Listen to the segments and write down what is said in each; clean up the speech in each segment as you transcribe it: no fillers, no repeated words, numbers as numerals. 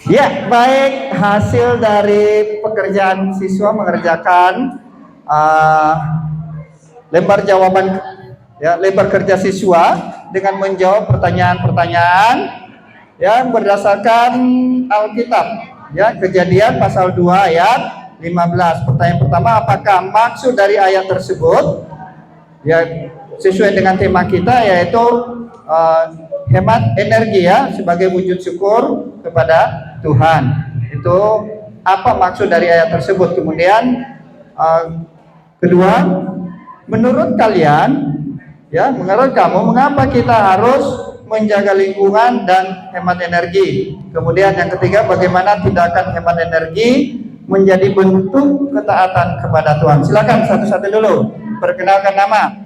Ya, baik, hasil dari pekerjaan siswa mengerjakan lembar jawaban, ya, lembar kerja siswa dengan menjawab pertanyaan-pertanyaan yang berdasarkan Alkitab, ya, Kejadian pasal 2 ayat 15. Pertanyaan pertama, apakah maksud dari ayat tersebut? Ya, sesuai dengan tema kita, yaitu hemat energi, ya, sebagai wujud syukur kepada Tuhan. Itu apa maksud dari ayat tersebut? Kemudian kedua, menurut kalian, ya, menurut kamu, mengapa kita harus menjaga lingkungan dan hemat energi? Kemudian yang ketiga, bagaimana tindakan hemat energi menjadi bentuk ketaatan kepada Tuhan? Silakan satu-satu dulu, perkenalkan nama.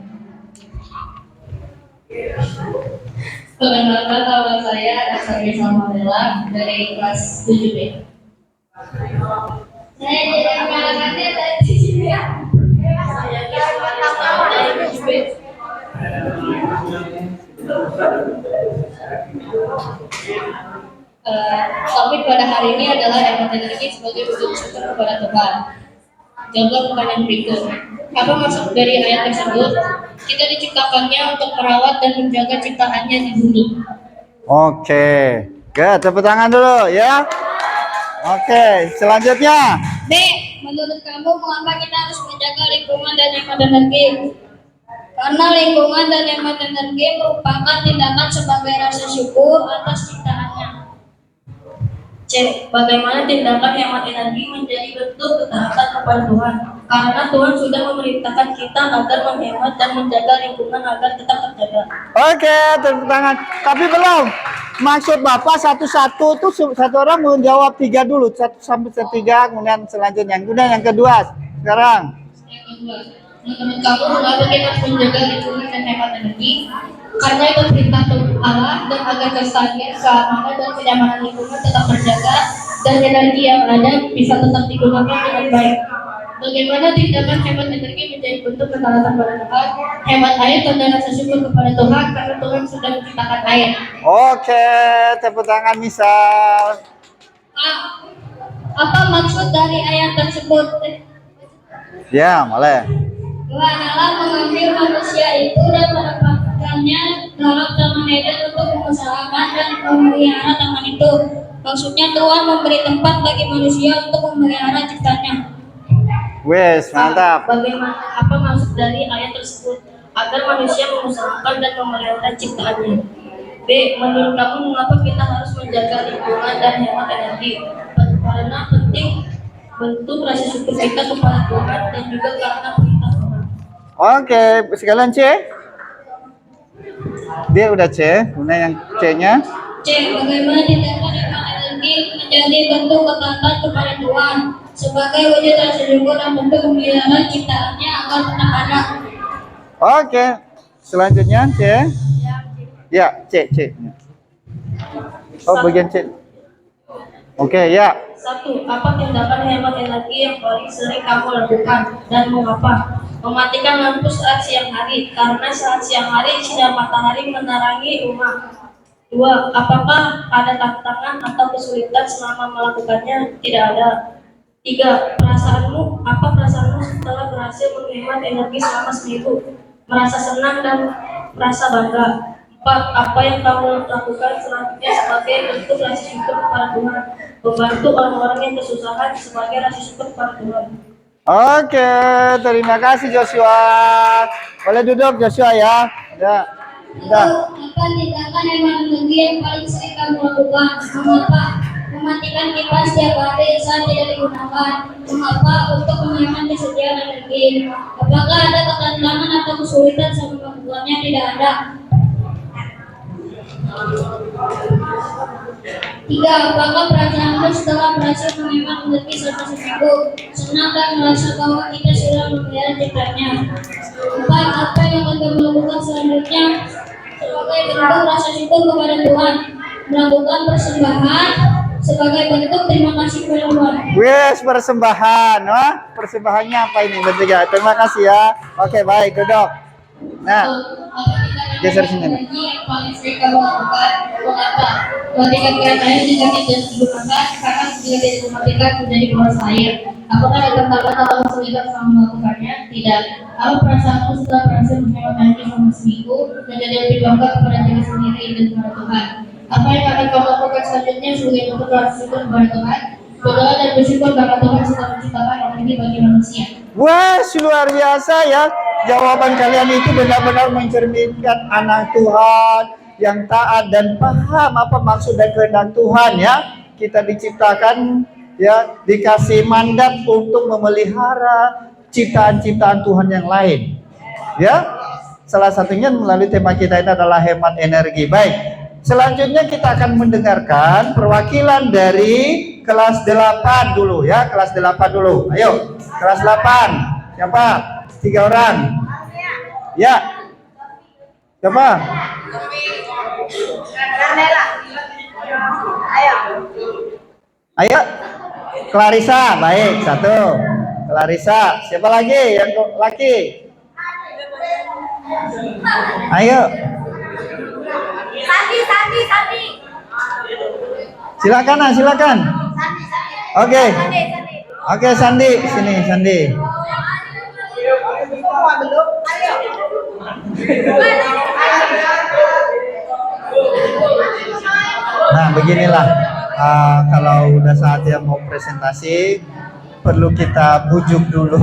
Perkenalkan, nama saya Asari Salmadela dari kelas 7B. Saya jadi perkenalkannya dari 7B. Saya dari 7B. Topik pada hari ini adalah hemat energi sebagai wujud syukur kepada Tuhan. Jawab pertanyaan berikut. Apa maksud dari ayat tersebut? Kita diciptakannya untuk merawat dan menjaga ciptaannya di bumi. Oke, tepuk tangan dulu, ya. Oke, selanjutnya. B. Menurut kamu, mengapa kita harus menjaga lingkungan dan hemat energi? Karena lingkungan dan hemat energi merupakan tindakan sebagai rasa syukur atas ciptaannya. C. Bagaimana tindakan hemat energi menjadi bentuk ketaatan kepada Tuhan? Karena Tuhan sudah memerintahkan kita agar menghemat dan menjaga lingkungan agar tetap terjaga. Oke, tepuk tangan. Tapi belum. Maksud Bapak satu-satu tuh satu orang menjawab 3 dulu, 1 sampai 3, kemudian selanjutnya. Kemudian yang kedua. Sekarang. Yang kedua, menurut kamu mengapa kita harus menjaga lingkungan dan hemat energi? Karena itu perintah Allah dan agar kelestarian, keamanan dan kenyamanan lingkungan tetap terjaga dan energi yang ada bisa tetap digunakan dengan baik. Bagaimana tindakan hemat energi menjadi bentuk ketaatan kepada Tuhan? Hemat air tanda rasa syukur kepada Tuhan karena Tuhan sudah menciptakan air. Oke, tepuk tangan misal. Apa maksud dari ayat tersebut? Ya, boleh. Tuhan Allah mengambil manusia itu dan menempatkannya dalam taman Eden untuk mengusahakan dan memelihara taman itu. Maksudnya Tuhan memberi tempat bagi manusia untuk memelihara ciptanya. Wes, mantap. Bagaimana, apa maksud dari ayat tersebut? Agar manusia mengusahakan dan memelihara ciptaannya. B. Menurut kamu mengapa kita harus menjaga lingkungan dan hemat energi? Karena penting bentuk rasa syukur kita kepada Tuhan dan juga karena perintah Tuhan. Oke, sekalian C. Dia udah C, kemudian yang C-nya. C. Bagaimana tindakan hemat energi menjadi bentuk ketaatan kepada Tuhan sebagai wujud rasa syukur dan bentuk pemeliharaan ciptaannya agar tetap ada. Oke, selanjutnya C. Ya, C. Oh, bagian C. Oke, ya. 1. Apa tindakan hemat energi yang paling sering kamu lakukan dan mengapa? Mematikan lampu saat siang hari, karena saat siang hari sinar matahari menerangi rumah. 2. Apakah ada tantangan atau kesulitan selama melakukannya? Tidak ada. 3. Apa perasaanmu setelah berhasil menghemat energi selama seminggu? Merasa senang dan merasa bangga. 4. Apa yang kamu lakukan selanjutnya sebagai bentuk rasa syukur kepada Tuhan? Membantu orang-orang yang kesusahan sebagai rasa syukur kepada Tuhan. Oke, terima kasih Joshua. Boleh duduk Joshua ya. Ya. Apa tindakan hemat energi yang paling sering kamu lakukan? Mengapa? Mematikan kipas setiap hari saat tidak digunakan. Mengapa? Untuk menghemat kesediaan energi. Apakah ada ketantangan atau kesulitan saat melakukannya? Tidak ada. 3. Apakah perasaanmu setelah berhasil menghemat energi selama seminggu? Senang dan merasa bahwa kita sudah memelihara ciptanya. 4. Apa yang akan kamu lakukan selanjutnya sebagai bentuk rasa syukur kepada Tuhan? Melakukan persembahan sebagai bentuk terima kasih kepada Tuhan. Wes, persembahan. Wah, persembahannya apa ini? Bertiga. Terima kasih ya. Oke, baik, duduk. Nah, Apa tindakan Geser sini. Energi yang paling sering kamu lakukan, mengapa? Matikan air jika tidak digunakan, karena jika tidak dimatikan menjadi boros air. Apakah ada tambahan atau kesulitan selama melakukannya? Tidak. Apa perasaanmu setelah berhasil menghemat energi selama seminggu dan jadi lebih bangga kepada diri sendiri dan kepada Tuhan? Apa yang akan kamu lakukan selanjutnya sebagai bentuk rasa syukur kepada Tuhan? Berdoa dan bersyukur karena Tuhan sudah menciptakan energi bagi manusia. Wah, luar biasa ya. Jawaban kalian itu benar-benar mencerminkan anak Tuhan yang taat dan paham apa maksud dan kehendak Tuhan ya. Kita diciptakan ya, dikasih mandat untuk memelihara ciptaan-ciptaan Tuhan yang lain. Ya. Salah satunya melalui tema kita ini adalah hemat energi. Baik. Selanjutnya kita akan mendengarkan perwakilan dari kelas 8 dulu ya, kelas 8 dulu. Ayo, kelas 8. Siapa? 3 orang. Ya. Siapa? Ayo. Clarissa, baik, 1. Clarissa. Siapa lagi yang laki? Ayo. Sandi. Silakan. Oke. Oke, Sandi, sini Sandi. Nah, beginilah. Kalau udah saatnya mau presentasi, perlu kita bujuk dulu.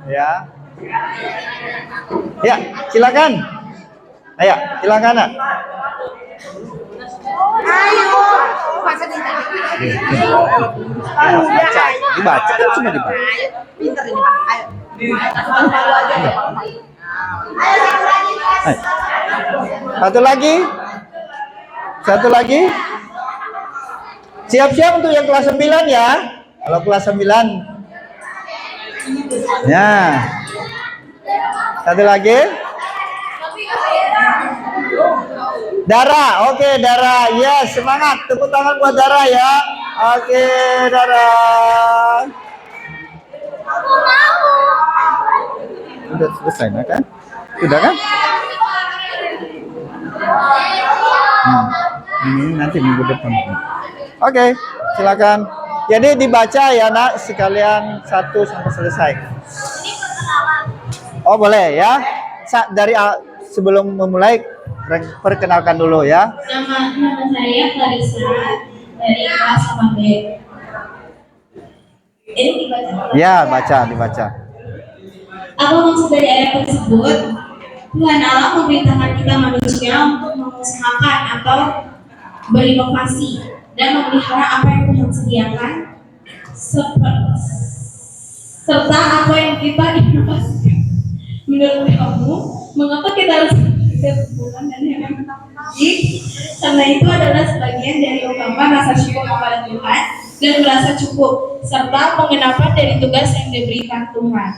Ya. Ya, silakan. Ayo, silakan, Nak. Dibaca kan cuma dibaca. Pinter ini Pak. Ayo. Satu lagi. Siap-siap untuk yang kelas 9 ya. Kalau kelas 9. Ya. Satu lagi. Dara, oke Dara, ya semangat, tepuk tangan buat Dara ya. Oke Dara. Udah selesai kan? Udah kan? Ini nanti minggu depan. Oke, silakan. Jadi dibaca ya Nak, sekalian 1 sampai selesai. Oh boleh ya. Dari sebelum memulai perkenalkan dulu ya. Nama saya Clarissa dari kelas 8B. Ini dibaca. Ya, dibaca. Apa maksud dari ayat tersebut? Tuhan Allah memerintahkan kita manusia untuk mengusahakan atau berinovasi dan memelihara apa yang Tuhan sediakan serta apa yang kita inovasikan. Menurut kamu, mengapa kita harus berhubungan dan hemat energi? Karena itu adalah sebagian dari ungkapan rasa syukur kepada Tuhan dan merasa cukup serta pengenapan dari tugas yang diberikan Tuhan.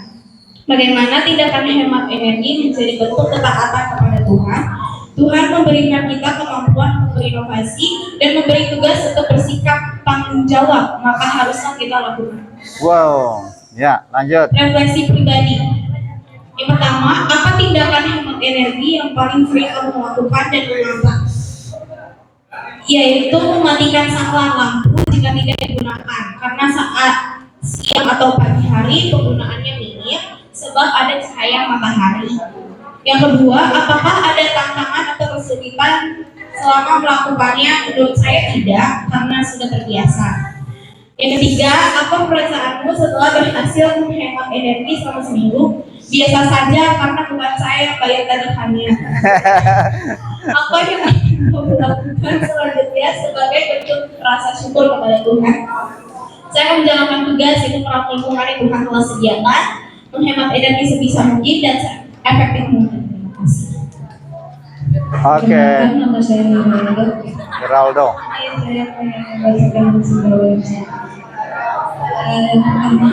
Bagaimana tindakan hemat energi menjadi bentuk ketaatan kepada Tuhan? Tuhan memberikan kita kemampuan untuk berinovasi dan memberi tugas untuk bersikap tanggung jawab, maka harusnya kita lakukan. Wow, ya lanjut. Refleksi pribadi. Yang pertama, apa tindakan hemat energi yang paling sering kamu lakukan dan mengapa? Yaitu mematikan saklar lampu jika tidak digunakan, karena saat siang atau pagi hari penggunaannya minim sebab ada cahaya matahari. Yang kedua, apakah ada tantangan atau kesulitan selama melakukannya? Menurut saya tidak, karena sudah terbiasa. Yang ketiga, apa perasaanmu setelah berhasil menghemat energi selama seminggu? Biasa saja, karena bukan saya yang bayar tagihannya. Apa yang akan kamu lakukan selanjutnya sebagai bentuk rasa syukur kepada Tuhan? Saya akan menjalankan tugas itu merawat lingkungan yang Tuhan telah sediakan, menghemat energi sebisa mungkin dan efektif mungkin. Terima kasih. Oke. Nama saya Geraldo. Saya membacakan sebuah website. Pertama,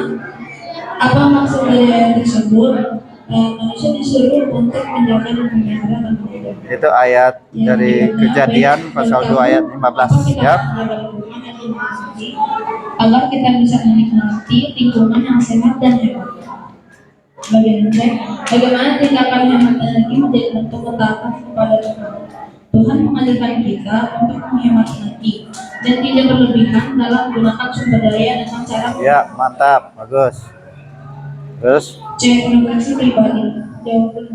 apa maksud dari ayat tersebut? Manusia disuruh untuk menjaga dan memelihara lingkungan. Itu ayat dari Kejadian pasal 2 ayat 15 ya. Agar kita bisa menikmati lingkungan yang sehat dan hemat. Bagaimana tindakan hemat energi menjadi bentuk ketaatan kepada Tuhan? Tuhan mengajarkan kita untuk menghemat energi dan tidak berlebihan dalam menggunakan sumber daya dengan cara Ya, mantap, bagus. Terus, C. Refleksi pribadi. Jawab dulu.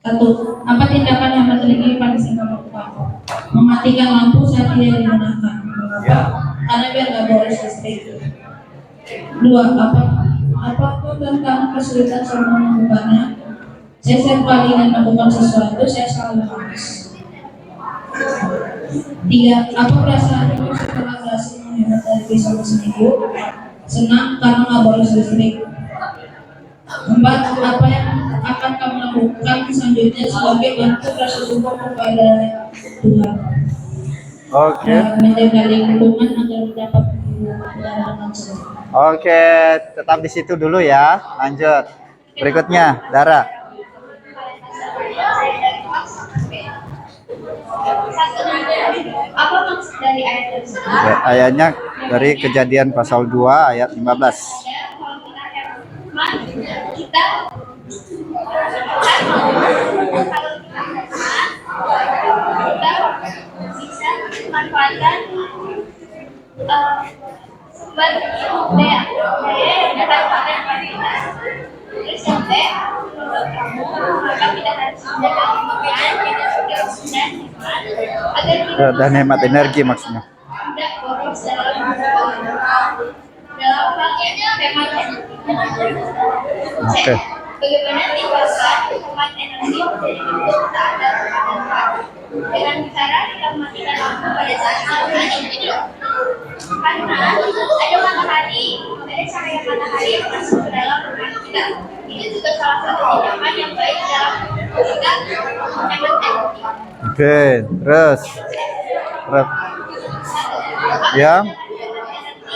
1. Apa tindakan hemat energi yang paling sering kamu lakukan? Mematikan lampu saat tidak digunakan. Mengapa? Ya. Karena biar nggak boros listrik. 2. Apakah kamu kesulitan selama melakukannya? Saya setiap kali ingin melakukan sesuatu, saya selalu malas. 3. Apa perasaanmu setelah berhasil menghemat energi selama seminggu? Senang karena nggak boros listrik. 4. Apa yang akan kamu lakukan selanjutnya sebagai bentuk rasa syukur kepada Tuhan? oke. Menjaga lingkungan agar dapat udara dengan sehat. Oke, tetap di situ dulu ya. Lanjut. Berikutnya, Dara. Apa maksud dari ayat tersebut? Ya, ayatnya dari Kejadian pasal 2 ayat 15. Kita bisa memanfaatkan sumber daya yang dimanfaatkan kita. Terus sampai menurut kamu, maka kita harus menjaga lingkungan kita dan hemat agar kita Dan hemat energi maksudnya. tidak boros dalam hal hemat energi. Oke. Bagaimana tindakan hemat energi menjadi bentuk ketaatan kepada Tuhan? Dengan cara kita mematikan lampu pada saat malam hari. Karena ada matahari, ada cahaya matahari yang masuk ke dalam rumah kita. Ini juga salah satu tindakan yang baik dalam kita menghemat energi. Oke, terus. Ya.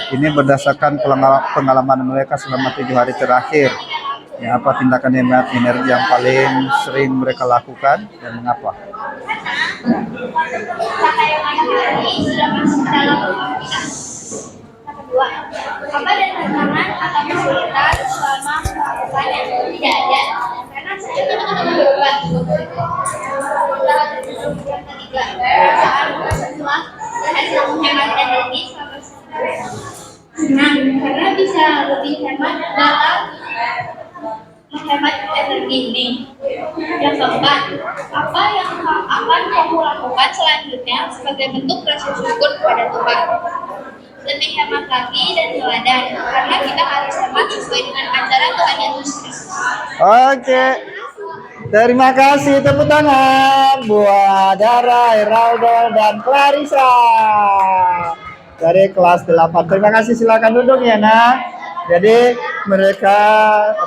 Ini berdasarkan pengalaman mereka selama 7 hari terakhir. Ya, apa tindakan hemat energi yang paling sering mereka lakukan dan mengapa? Cahaya matahari sudah masuk ke dalam rumah kita. Yang kedua, apa dan tantangan atau kesulitan selama melakukannya tidak ada, karena saya tidak berubah. Yang ketiga, perasaanmu setelah berhasil menghemat energi selama senang karena bisa lebih hemat dalam menghemat energi ini. Yang keempat, apa yang akan kamu lakukan selanjutnya sebagai bentuk rasa syukur kepada Tuhan? Lebih hemat lagi dan teladan, karena kita harus hemat sesuai dengan ajaran Tuhan Yesus Kristus. Oke. Terima kasih, tepuk tangan buat Dara, Heraldo, dan Clarissa dari kelas 8. Terima kasih, silakan duduk ya nak. Jadi mereka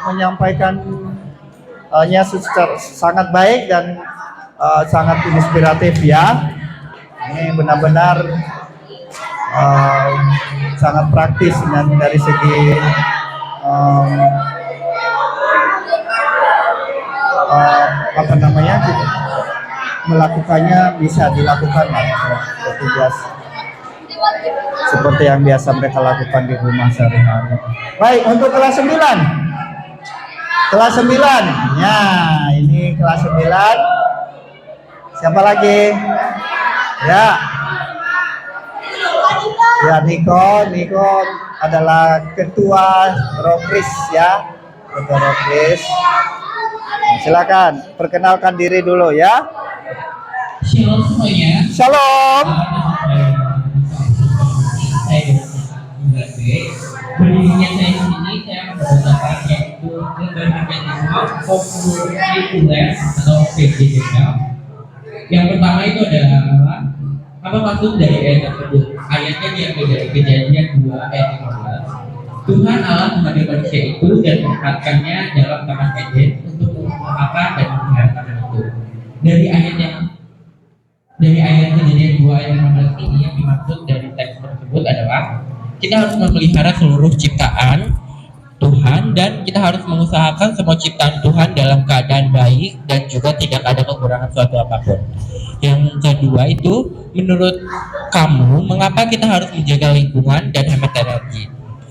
menyampaikan secara sangat baik dan sangat inspiratif ya. Ini benar-benar sangat praktis dan dari segi melakukannya bisa dilakukan petugas seperti yang biasa mereka lakukan di rumah sehari-hari. Baik, untuk kelas 9. Kelas 9. Ya, ini kelas 9. Siapa lagi? Ya. Ya, Niko adalah ketua Rokris ya. Ketua Rokris. Silakan perkenalkan diri dulu ya. Shalom semuanya. Shalom. Berdirinya saya di sini, saya menggunakan yaitu mekanisme populer atau PJDK. Yang pertama itu adalah apa maksud dari ayat tersebut? Ayatnya diambil dari Kejadian 2 ayat 15. Tuhan Allah mengambil manusia itu dan menempatkannya dalam taman Eden untuk mengusahakan dan memelihara itu. Dari ayat Kejadian 2 ayat 15 ini yang dimaksud dari teks tersebut adalah kita harus memelihara seluruh ciptaan Tuhan dan kita harus mengusahakan semua ciptaan Tuhan dalam keadaan baik dan juga tidak ada kekurangan suatu apapun. Yang kedua itu, menurut kamu, mengapa kita harus menjaga lingkungan dan hemat energi?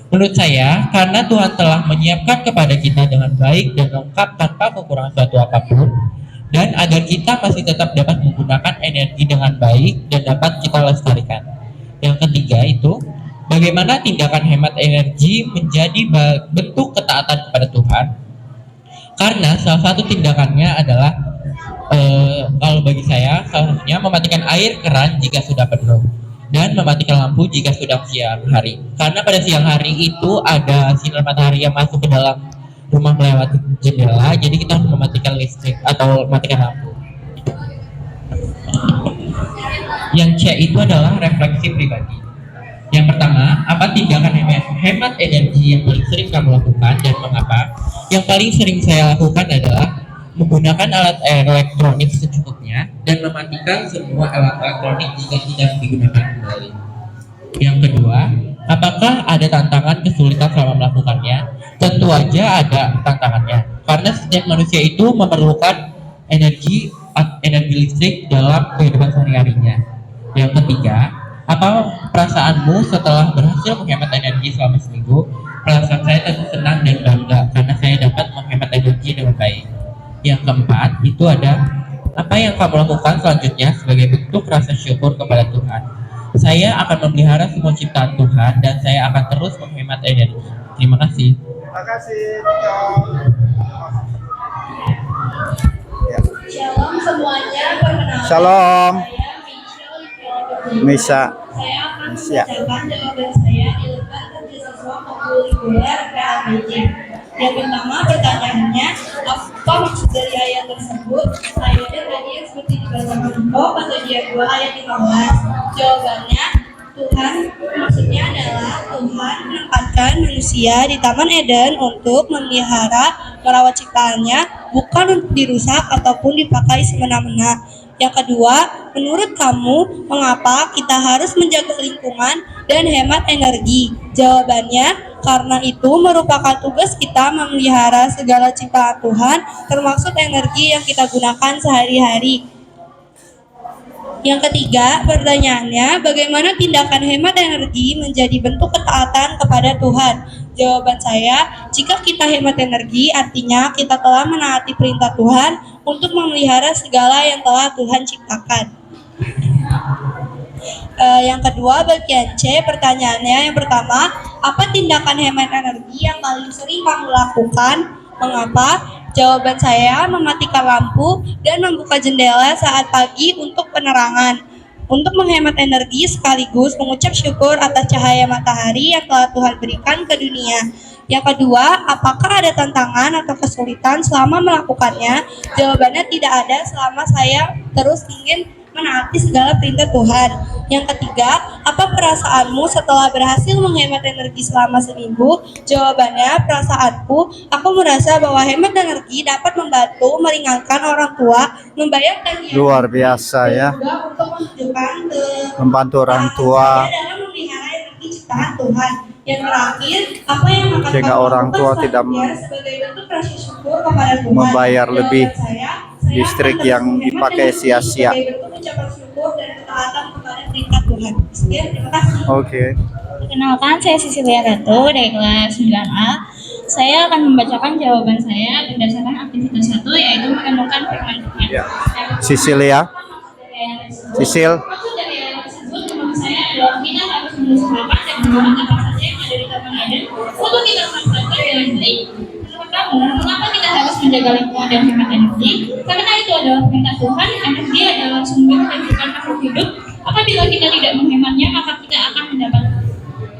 Menurut saya, karena Tuhan telah menyiapkan kepada kita dengan baik dan lengkap tanpa kekurangan suatu apapun, dan agar kita masih tetap dapat menggunakan energi dengan baik dan dapat kita lestarikan. Yang ketiga itu, bagaimana tindakan hemat energi menjadi bentuk ketaatan kepada Tuhan. Karena salah satu tindakannya adalah, kalau bagi saya, salah satunya mematikan air keran jika sudah penuh dan mematikan lampu jika sudah siang hari. Karena pada siang hari itu ada sinar matahari yang masuk ke dalam rumah melewati jendela, jadi kita harus mematikan listrik atau matikan lampu. Yang C itu adalah refleksi pribadi. Yang pertama, apa tindakan hemat energi yang paling sering kamu lakukan dan mengapa? Yang paling sering saya lakukan adalah menggunakan alat elektronik secukupnya dan mematikan semua alat elektronik jika tidak digunakan kembali. Yang kedua, apakah ada tantangan kesulitan selama melakukannya? Tentu aja ada tantangannya, karena setiap manusia itu memerlukan energi listrik dalam kehidupan sehari-harinya. Yang ketiga, apa perasaanmu setelah berhasil menghemat energi selama seminggu? Perasaan saya tentu senang dan bangga karena saya dapat menghemat energi dengan baik. Yang keempat, itu ada apa yang kamu lakukan selanjutnya sebagai bentuk rasa syukur kepada Tuhan. Saya akan memelihara semua ciptaan Tuhan dan saya akan terus menghemat energi. Terima kasih. Terima kasih. Ya. Shalom semuanya, perkenalkan. Shalom. Saya Misa. Saya akan Misa. membacakan jawaban saya di lembar kerjasama populer KABJ. Yang pertama, pertanyaannya, apa maksud dari ayat tersebut? Ayatnya tadi yang seperti dibacakan Engkau pada dia 2 ayat 15. Jawabannya, Tuhan maksudnya adalah Tuhan menempatkan manusia di Taman Eden untuk memelihara, merawat ciptaannya, bukan untuk dirusak ataupun dipakai semena-mena. Yang kedua, menurut kamu, mengapa kita harus menjaga lingkungan dan hemat energi? Jawabannya, karena itu merupakan tugas kita memelihara segala ciptaan Tuhan, termasuk energi yang kita gunakan sehari-hari. Yang ketiga, pertanyaannya, bagaimana tindakan hemat energi menjadi bentuk ketaatan kepada Tuhan? Jawaban saya, jika kita hemat energi, artinya kita telah menaati perintah Tuhan untuk memelihara segala yang telah Tuhan ciptakan. Yang kedua, bagian C, pertanyaannya yang pertama, apa tindakan hemat energi yang paling sering kamu lakukan? Mengapa? Jawaban saya, mematikan lampu dan membuka jendela saat pagi untuk penerangan. Untuk menghemat energi sekaligus mengucap syukur atas cahaya matahari yang telah Tuhan berikan ke dunia. Yang kedua, apakah ada tantangan atau kesulitan selama melakukannya? Jawabannya tidak ada selama saya terus ingin menaati segala perintah Tuhan. Yang ketiga, apa perasaanmu setelah berhasil menghemat energi selama seminggu? Jawabannya, perasaanku, aku merasa bahwa hemat energi dapat membantu meringankan orang tua, membayar tagihan Luar biasa ya. juga untuk menunjukkan Membantu orang tua. dalam memelihara energi ciptaan Tuhan. Yang terakhir, apa yang akan Sehingga kamu orang lakukan tua tidak selanjutnya sebagai bentuk rasa syukur kepada Tuhan? membayar Jawaban lebih saya listrik akan yang terus menghemat dipakai energi sia-sia. sebagai bentuk ucapan syukur dan ketaatan kepada perintah Tuhan. Sekian, terima kasih. Oke. Perkenalkan, saya Sisilia Ratu dari kelas 9A. Saya akan membacakan jawaban saya berdasarkan aktivitas 1, yaitu merenungkan firman Tuhan. Ya. Sisilia. Sisil. Maksud dari ayat tersebut, menurut saya adalah kita harus berusahakan dan menggunakan apa saja yang ada di Taman Eden untuk kita manfaatkan dengan baik. Menurut kamu, mengapa kita harus menjaga lingkungan dan hemat energi? Karena itu adalah perintah Tuhan. Energi adalah sumber kehidupan makhluk hidup. Apabila kita tidak menghematnya, maka kita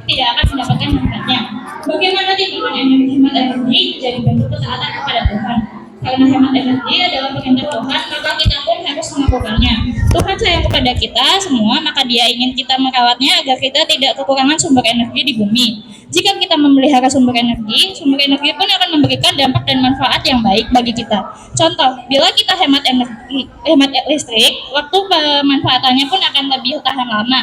tidak akan mendapatkan manfaatnya. Bagaimana tindakan hemat energi menjadi bentuk ketaatan kepada Tuhan? Karena hemat energi adalah perintah Tuhan, maka kita pun harus melakukannya. Tuhan sayang kepada kita semua, maka Dia ingin kita merawatnya agar kita tidak kekurangan sumber energi di bumi. Jika kita memelihara sumber energi pun akan memberikan dampak dan manfaat yang baik bagi kita. Contoh, bila kita hemat listrik, waktu pemanfaatannya pun akan lebih tahan lama.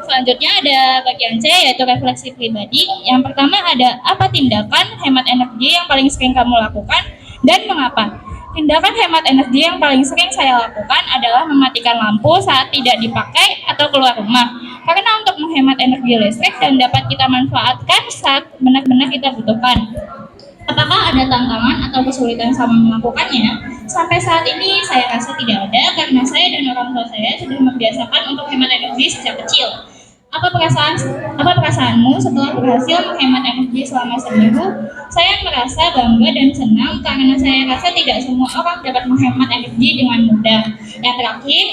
Selanjutnya ada bagian C, yaitu refleksi pribadi. Yang pertama ada, apa tindakan hemat energi yang paling sering kamu lakukan dan mengapa? Tindakan hemat energi yang paling sering saya lakukan adalah mematikan lampu saat tidak dipakai atau keluar rumah. Karena untuk menghemat energi listrik dan dapat kita manfaatkan saat benar-benar kita butuhkan. Apakah ada tantangan atau kesulitan sama melakukannya? Sampai saat ini saya rasa tidak ada karena saya dan orang tua saya sudah membiasakan untuk hemat energi sejak kecil. Apa perasaanmu setelah berhasil menghemat energi selama seminggu? Saya merasa bangga dan senang karena saya rasa tidak semua orang dapat menghemat energi dengan mudah. Yang terakhir,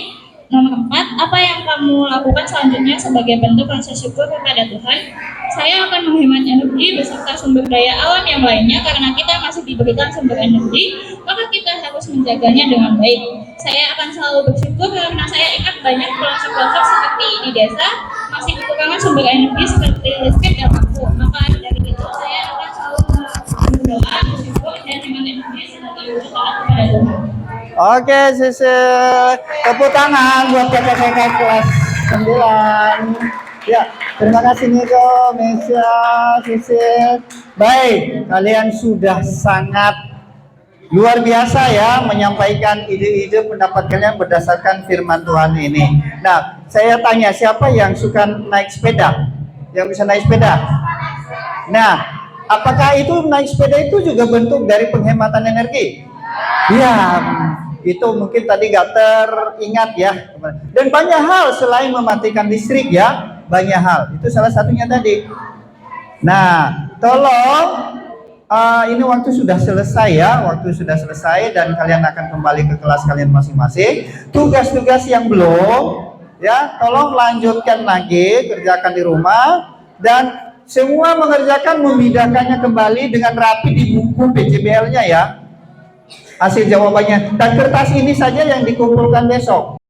nomor 4, apa yang kamu lakukan selanjutnya sebagai bentuk rasa syukur kepada Tuhan? Saya akan menghemat energi beserta sumber daya alam yang lainnya karena kita masih diberikan sumber energi, maka kita harus menjaganya dengan baik. Saya akan selalu bersyukur karena saya ingat banyak pelosok-pelosok seperti di desa masih kekurangan sumber energi seperti listrik dan lampu. Maka dari itu saya akan selalu berdoa, bersyukur, dan hemat energi sebagai wujud taat kepada Tuhan. Oke, Sisil. Tepuk tangan buat kakak-kakak kelas 9. Ya, terima kasih Niko, Mesya, Sisil. Baik, kalian sudah sangat luar biasa ya menyampaikan ide-ide pendapat kalian berdasarkan firman Tuhan ini. Nah, saya tanya, siapa yang suka naik sepeda? Yang bisa naik sepeda? Nah, apakah itu naik sepeda itu juga bentuk dari penghematan energi? Ya, itu mungkin tadi nggak teringat ya. Dan banyak hal selain mematikan listrik ya, banyak hal. Itu salah satunya tadi. Nah, tolong ini waktu sudah selesai ya, waktu sudah selesai dan kalian akan kembali ke kelas kalian masing-masing. Tugas-tugas yang belum ya, tolong lanjutkan lagi, kerjakan di rumah dan semua mengerjakan memindahkannya kembali dengan rapi di buku PJBL-nya ya. Hasil jawabannya dan kertas ini saja yang dikumpulkan besok.